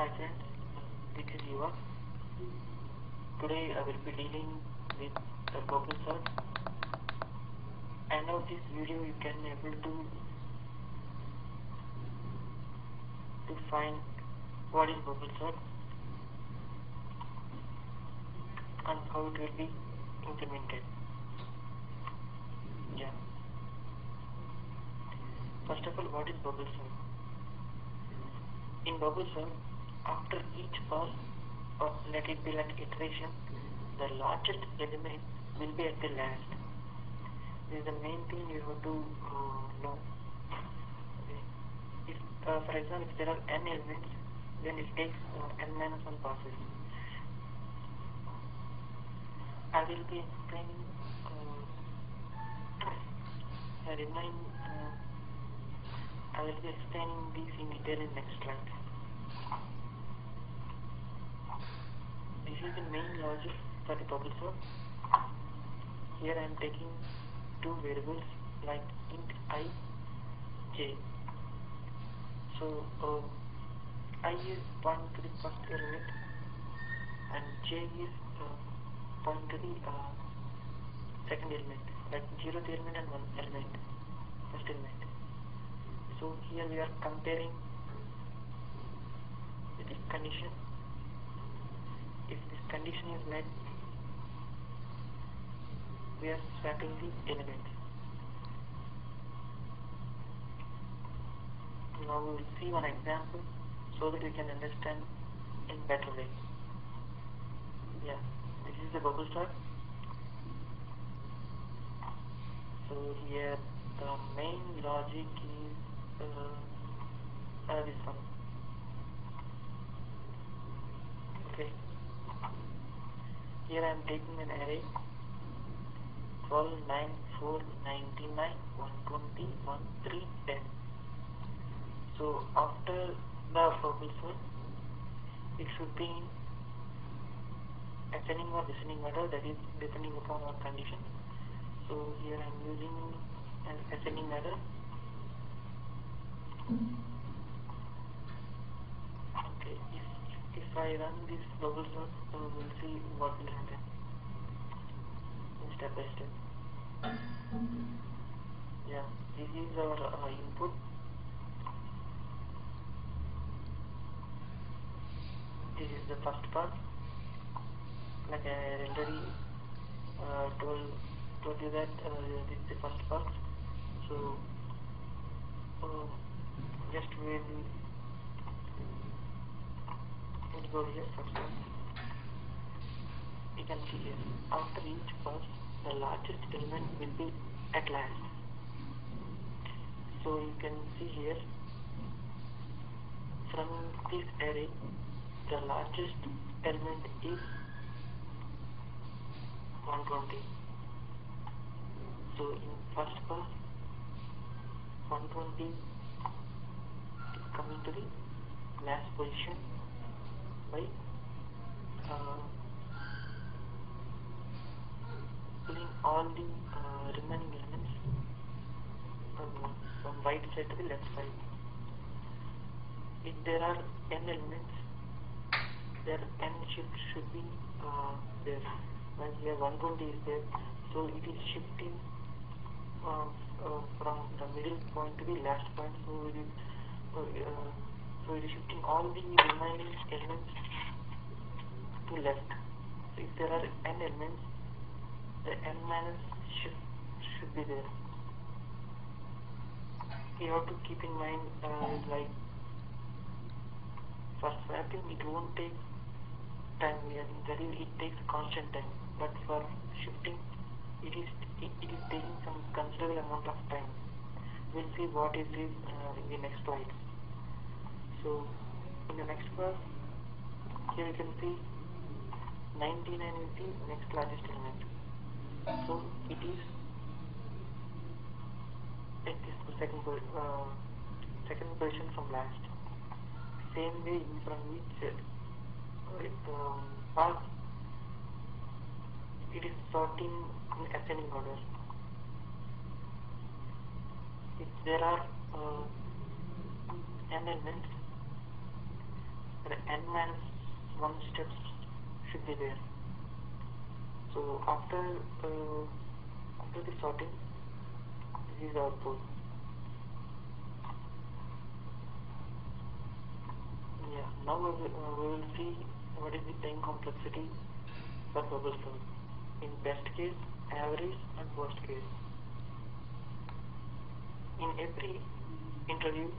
Hi friends, this is Yuva. Today I will be dealing with the bubble sort. I know this video you can able to find what is bubble sort and how it will be implemented. Yeah. First of all, what is bubble sort? In bubble sort, after each pass or let it be like iteration, the largest element will be at the last. This is the main thing you have to know. Okay. If, for example, if there are n elements, then it takes n minus 1 passes. I will be explaining. I will be explaining these in detail in next slide. This is the main logic for the bubble sort. Here I am taking two variables like int I, j. So I is pointing to the first element and j is pointing to the second element, like 0th element and 1 element, first element. So here we are comparing with the condition. If this condition is met, we are swapping the elements. Now we will see one example so that we can understand in better way. Yeah, this is the bubble sort. So here the main logic is this one. Okay. Here I am taking an array 12, 9, 4, 99, 120, 13, 10. So after the bubble sort, it should be in ascending or descending order, that is depending upon our condition. So here I am using an ascending order. Okay, if I run this bubble sort, we'll see what will happen in step by step. Yeah, this is our input. This is the first part. Like I already told you that this is the first part. So just we'll go here first one. You can see here, after each pass, the largest element will be at last. So you can see here, from this array, the largest element is 120. So in first pass, 120 is coming to the last position by pulling all the remaining elements from right side to the left side. If there are n elements, their n shift should be there. Like here 120 is there, so it is shifting from the middle point to the last point. So it is shifting all the remaining elements to left. So if there are n elements, the n minus shift should be there. You have to keep in mind, like for swapping it won't take time, that is, it takes constant time, but for shifting it is taking some considerable amount of time. We'll see what is it in the next slide. So in the next class, here you can see 99 is the next largest element. So it is at this second position from last. Same way from each pass, it is sorting in ascending order. If there are n elements, the n minus 1 steps should be there. So after the sorting, this is output. Yeah, now we will see what is the time complexity for bubble sort in best case, average and worst case. In every interview,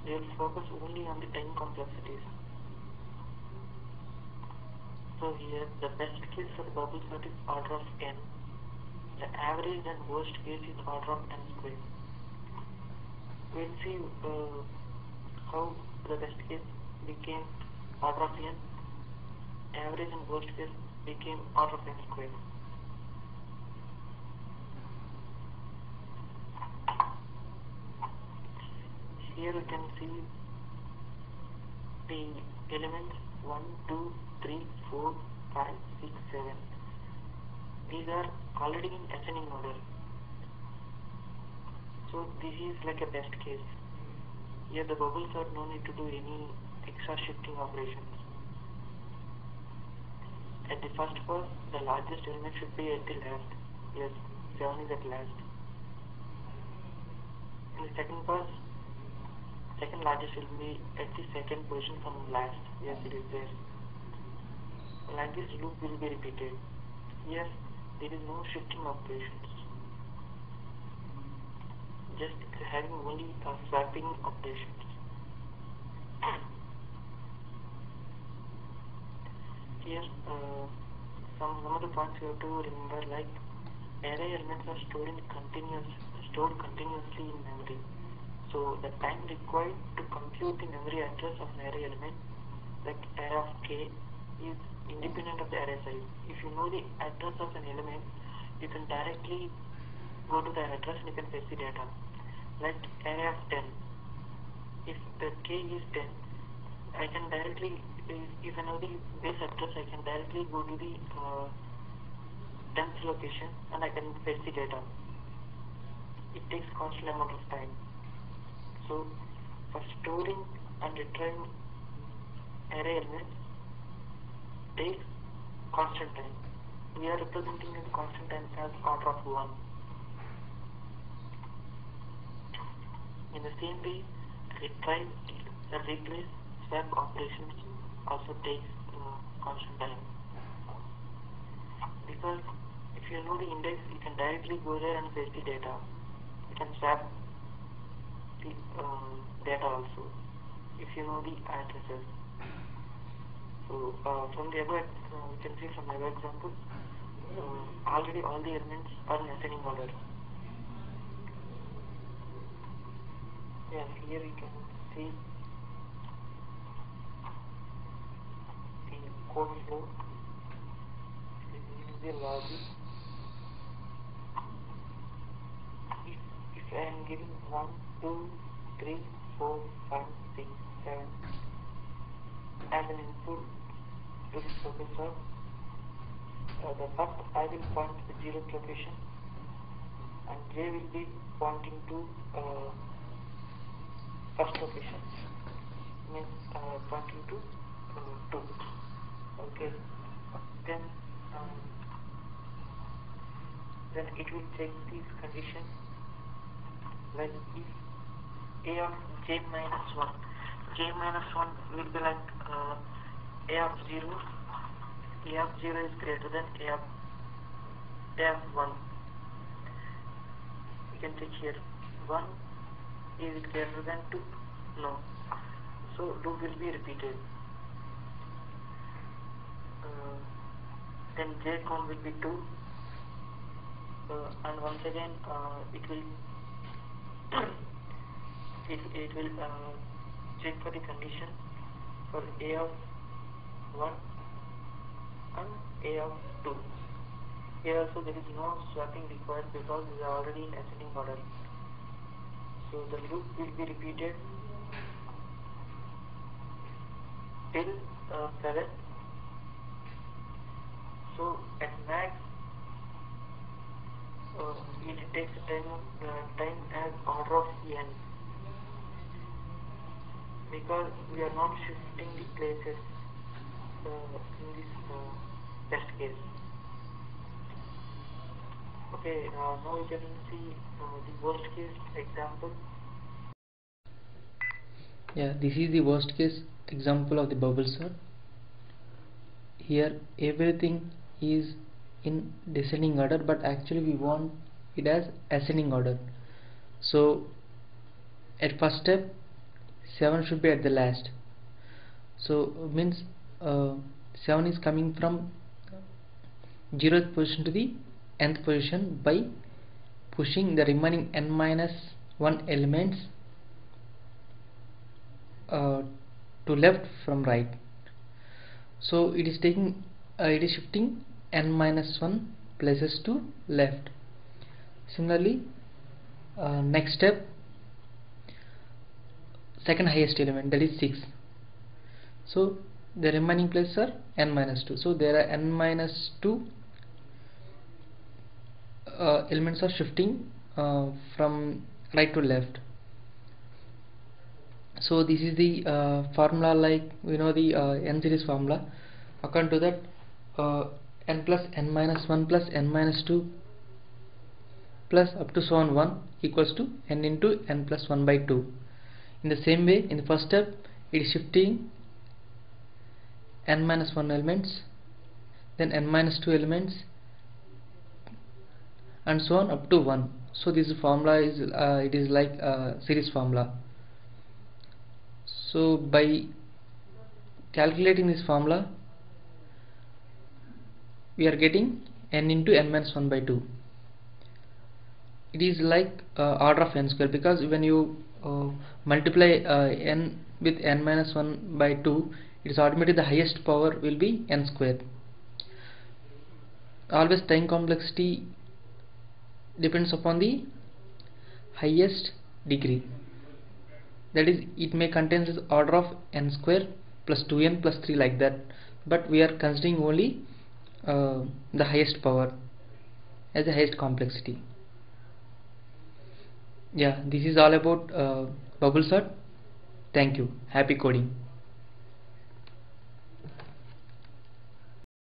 they will focus only on the time complexities. So here the best case for the bubble sort is order of n. The average and worst case is order of n square. We will see how the best case became order of n, average and worst case became order of n square. Here we can see the elements 1, 2, 3, 4, 5, 6, 7. These are already in ascending order. So this is like a best case. Here the bubbles are no need to do any extra shifting operations. At the first pass, the largest element should be at the last. Yes, 7 is at last. In the second pass, second largest will be at the second position from last. Yes, it is there. Like this loop will be repeated. Here there is no shifting operations. Just having only swapping operations. Here some of the points you have to remember, like array elements are stored continuously in memory. So the time required to compute the memory address of an array element, like array of k, is independent of the array size. If you know the address of an element, you can directly go to the address and you can fetch the data. Like array of 10. If the k is 10, I can directly, if I know the base address, I can directly go to the 10th location and I can fetch the data. It takes constant amount of time. So for storing and retrieving array elements takes constant time. We are representing the constant time as order of 1. In the same way, retrieve, replace, swap operations also takes constant time. Because if you know the index, you can directly go there and fetch the data. You can swap the data also if you know the addresses. So from the above, we can see from the above example, already all the elements are in ascending order. Yes, here you can see the code flow. This is the logic. If I am giving 1, 2, 3, 4, 5, 6, 7 as an input to this processor, the first I will point to the 0th location and J will be pointing to first location, means pointing to 2. Okay, then it will check this condition, like if a of j minus 1, j minus 1 will be like a of 0 is greater than a of 1. You can check here, 1 is it greater than 2? No. So loop will be repeated. Then j count will be 2, and once again it will check for the condition for a of 1 and a of 2. Here also there is no swapping required because we are already in ascending order. So the loop will be repeated till 7. So at max it takes time as order of n. because we are not shifting the places in this test case. Okay, now you can see the worst case example. Yeah, this is the worst case example of the bubble sort. Here everything is in descending order, but actually we want it as ascending order. So at first step 7 should be at the last. So means 7 is coming from 0th position to the nth position by pushing the remaining n minus 1 elements to left from right. So it is shifting n minus 1 places to left. Similarly, next step, second highest element, that is 6. So the remaining places are n minus 2. So there are n minus 2 elements are shifting from right to left. So this is the formula, like we know the n series formula. According to that, n plus n minus 1 plus n minus 2 plus up to so on 1 equals to n into n plus 1 by 2. In the same way, in the first step it is shifting n minus 1 elements, then n minus 2 elements, and so on up to 1. So this formula is it is like a series formula. So by calculating this formula, we are getting n into n minus 1 by 2. It is like order of n square, because when you multiply n with n minus 1 by 2, it is automatically the highest power will be n square. Always time complexity depends upon the highest degree, that is, it may contain this order of n square plus 2n plus 3 like that, but we are considering only the highest power as the highest complexity. Yeah, this is all about bubble sort. Thank you. Happy coding.